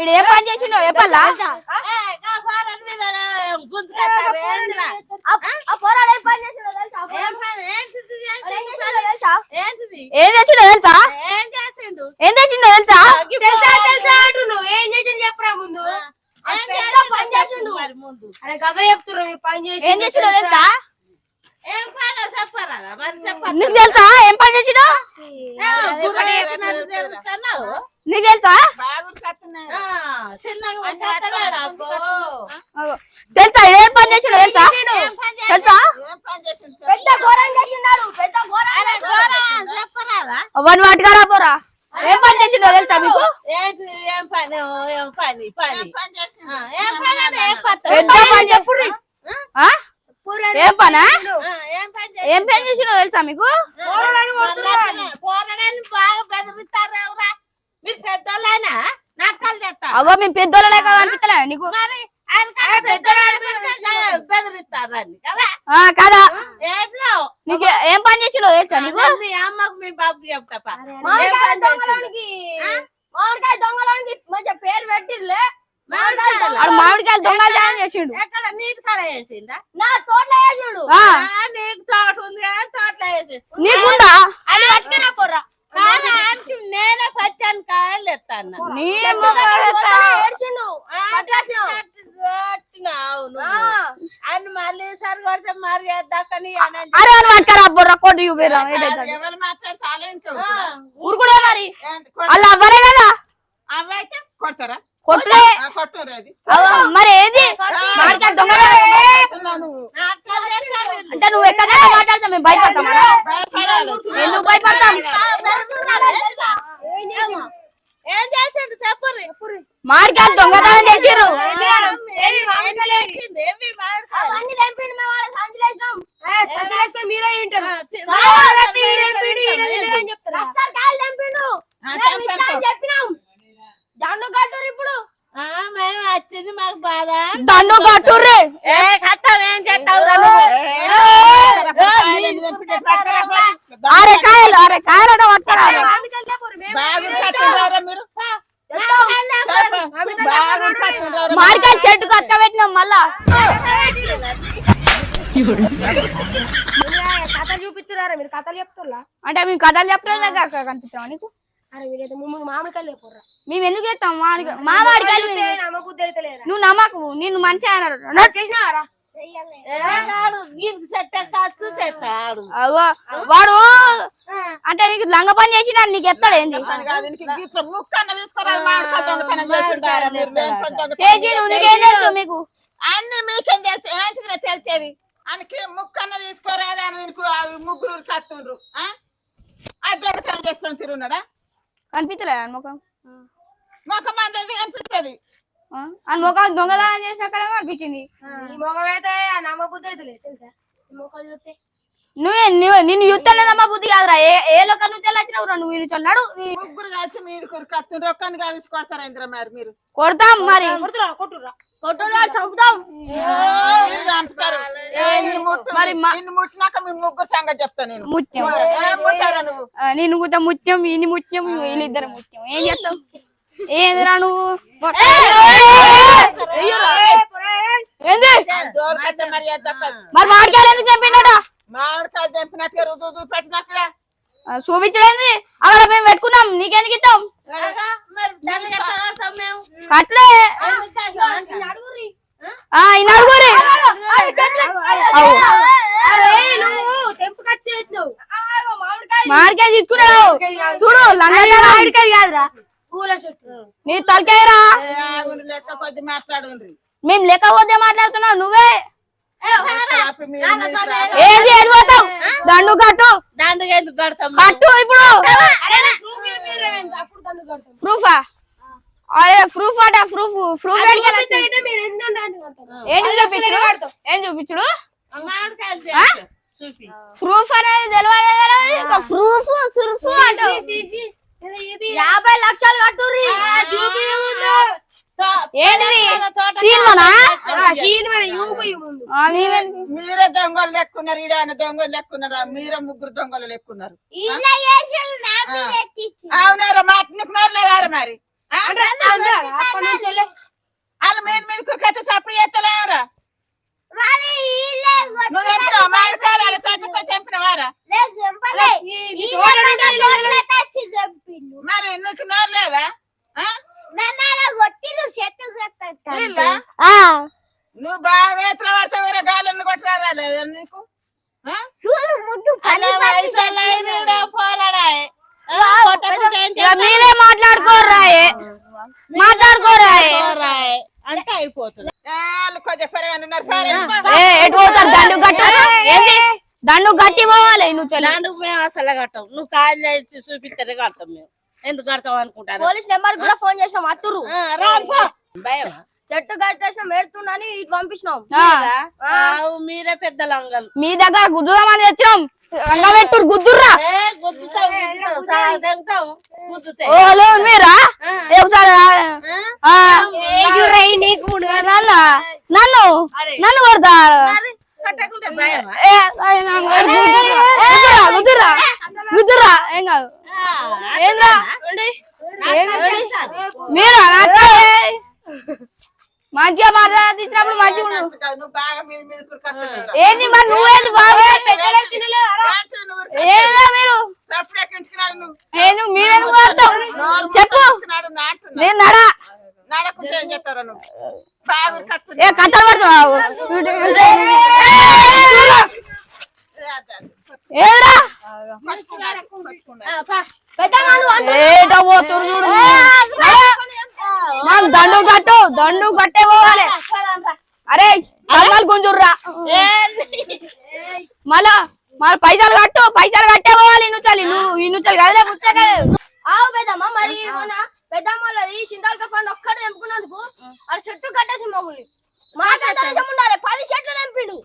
ఏ పని చేసిండో చెప్పాలా? ఏం చేసిండో తెలుసా? ఏం చేసిండో తెలుసా? ఏం చేసిండు చెప్పరా ముందు. ఏం చేసిండో తెలుసా? నీకు తెలుసా ఏం పని చేసిండో? నీకు తెలుసా? తెలుసా ఏం పని చేసిండో తెలుసా? తెలుసా? పెద్ద ఘోరం చేసినాడు. వన్ వాటిగా పోరా. ఏం పని చేసిండో తెలుసా మీకు? పెద్ద పని చెప్పు. ఏం పనా? ఏం పని చేసిండో తెలుసా మీకు? అవ్వ మేము పెద్దోళ్ళ లేక అనిపిస్తలే నీకు కదా? నీకు ఏం పని చేసిండో తెలుసా నీకు? మీ అమ్మకు మీ బాబుకి చెప్తా. మామిడికాయ దొంగలానికి మంచిగా పేరు పెట్టిర్లే. మామిడికాయలు దొంగలు చేసిండు. ఎక్కడ నీటి కాడ వేసిందా? నా తోటలో వేసిండు. నీకు తోట ఉంది కదా, తోటలో వేసిండు. నీకుందా? అది పట్టుకున్నా పోరా. నేనే పట్టాను కాయలు ఎత్తాను. ఏడ్చిండు. అని మళ్ళీ సరి కొడితే మరి ఎద్దాకని అరే అని పట్టుకరా బొర్ర కొట్టు ఊరు కూడా మరి వాళ్ళు అవ్వరే కదా అవైతే కొడతారా? కొట్టే మరి ఏది మాట్లాడు దొంగ అంటే నువ్వు ఎక్కడ మాట్లాడతావు? మేము భయపడతాం. ఎందుకు భయపడతాం? ఏం చేసిండు చెప్పరు. మార్కెట్ దొంగతనం చేసిర్రు. మీరే చెప్పినాం. దండు కట్టుర్రు. ఇప్పుడు మేము వచ్చింది మాకు బాధ. దండు కట్టుర్రే. కట్టం ఏం చేస్తావు? అరే కాయలు పట్టుకురా. మార్కెట్ చెట్టు కట్ట పెట్టినాం మళ్ళా. కథలు చూపిస్తున్నారా మీరు? కథలు చెప్తున్నా అంటే మేము కథలు చెప్పలేదు కనిపిస్తాం నీకు. అరే వీరైతే మామిడికాయలు లేపుర్రా. మేము ఎందుకు చేస్తాం మామిడికాయలు? నువ్వు నమ్మకు. నిన్ను మంచిగా అన్నారు చేసినారా? వాడు అంటే నీకు లంగ పని చేసిన నీకు ఎత్తాడు ఏంది? మీకు అన్ని మీకేం తెలుసు? ఏంటిది తెలిసేది? ఆయనకి ముక్కన్న తీసుకోరాదా? ముగ్గురు కత్తుండ్రు అడ్డగతనం చేస్తున్నాం. తిరుగున్నాడా? కనిపించలే ముఖం. ముఖం అందరికి కనిపిస్తుంది. అని ముఖం దొంగతనం చేసినాక అనిపించింది. ముఖం అయితే నమ్మబుద్ధి అయితే లేదు తెలుసా? ముఖం చూస్తే నిన్ను యుద్ధాన్ని నమ్మ బుద్ధి కాదురా. ఏ లోక నుంచి వచ్చినావురా నువ్వు? చల్లాడు ముగ్గురు కలిసి మీరు కత్తుండ్రు. ఒక్కని కలిసి కొడతారా? ఇంద్ర మరి మీరు కొడతాం. మరి కొట్టురా చంపుతాం. ముట్టినాక మీ ముగ్గురు సంగతి చెప్తా నేను. ముత్యం నేను కూడా ముత్యం, ఈయన ముత్యం, వీళ్ళిద్దరు ముత్యం. ఏం చేస్తావు? ఏందిరా నువ్వు? మరి మామిడికాయలు ఎందుకు చంపినాడా? మామిడికాయలు చంపినట్టుగా రుజువు చూపెట్టినట్టుగా చూపించలేదు. అక్కడ మేము పెట్టుకున్నాం. నీకెందుకు ఇస్తాం? అట్లే మామిడికాయ తీసుకున్నావు చూడు. మామిడికాయ కాదురా, నీ తలకాయరా. మేము లెక్క పోతే మాట్లాడుతున్నావు నువ్వే. ఏంది ఎడిపోతావు? దండు కట్టు. కట్టు ఇప్పుడు. ప్రూఫా? అరే ప్రూఫ్ అట. ప్రూఫ్ ఏంటి చూపించుడు? ఏం చూపించుడు? ప్రూఫ్ అనేది తెలియదు. ప్రూఫ్ సురుఫ్ అంట. 50 లక్షలు కట్టుర్రి. ఏంటిది సినిమానా మీరే దొంగలు లెక్కున్నారు, ఈడ ఆయన దొంగలు లెక్కున్నారా? మీరే ముగ్గురు దొంగలు లెక్కున్నారు. అవునారా? నీకు నోరు లేదారా మరి? వాళ్ళు మీద మీద కురికైతే సప్పుడు చేస్తలేవురా? నువ్వు చంపినావు మామిడికాయలు తోటలో చంపినవారా? మరి నీకు నోరు లేదా? నువ్వు బాగా ఎత్తుల పడతావు, గాలిని కొట్టరారా నీకు? మీరే మాట్లాడుకోరాయే అంటే అయిపోతుంది. కొంచెం పెరగనున్నారు. ఎటు పోతారు? దండు కట్టు ఏంది? దండు కట్టి పోవాలి. నువ్వు దండు మేము అసలు కట్టాం. నువ్వు కాళ్ళు చూపిస్తేనే కడతాం. మేము ఎందుకు కడతాం అనుకుంటాను. పోలీస్ నెంబర్ కూడా ఫోన్ చేసాం. అత్తురు భయమా? చెట్టు కట్టేసాం ఏడుతుండని ఇటు పంపించినాం. మీరే పెద్ద లంగలు. మీ దగ్గర గుద్దుదామని తెచ్చినాం. రంగబెట్టురు గుద్దుర్రా. ఓలో మీరా? నన్ను కొడతాడు. గుద్దుర్రా ఏం కాదు. ఏంద్రా మీరా? మంచిగా మాట్లాడినప్పుడు మంచిగా ఉండు. ఏంటి మరి నువ్వేంటి బాగా ఏదా మీరు మీరెందుకు వాడతావు చెప్పు. నేను నడకుంటే ఏం చేస్తారా? నువ్వు ఏ కట్టలు పడుతున్నావు ఏదిరా? ఏటో పోతురు చూడు. మాకు దండు కట్టే పోవాలి. అరే కర్మలు గుంజుర్రా. మళ్ళా పైసలు కట్టే పోవాలి. నువ్వు కదలే ముచ్చగా. ఆవు పెద్దమ్మ మరి పెద్దమ్మది సింతాలక పండు ఒక్కటి తెంపుకున్నందుకు అది చెట్టు కట్టేసి మగుల్ని మాట్లాడేసం ఉండాలి. 10 చెట్లు తెంపిండు.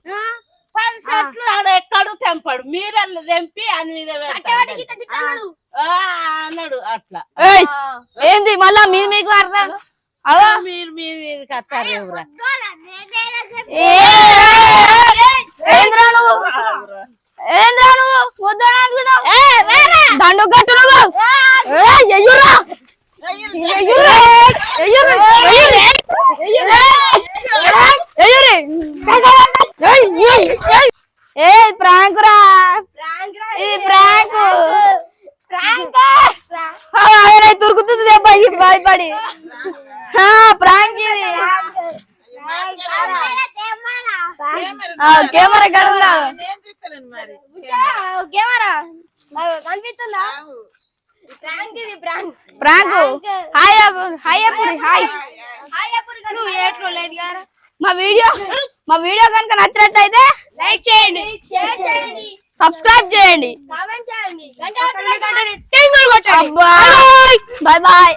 10 చెట్లు ఎక్కడు తెంపాడు. మీరల్ని తెంపి అని మీద అన్నాడు. అట్లా ఏంది మళ్ళా మీకు అర్థం? మీరు మీ మీదకి వస్తారు. ఏంద్రా నువ్వు దండు కట్టు. నువ్వు ఎయ్యురా ఏ ప్రాంక్ రా. ఇది ప్రాంక్. తురుకుతుంది దెబ్బకి భయపడి. ప్రాంక్ ఇది. కెమెరా కడలా కెమెరా కనిపిస్తుందా? ప్రాంక్. హాయ్ హాయ్ మా వీడియో కనుక నచ్చినట్లయితే లైక్ చేయండి, షేర్ చేయండి, సబ్స్క్రైబ్ చేయండి, కామెంట్ చేయండి, బాయ్ బాయ్.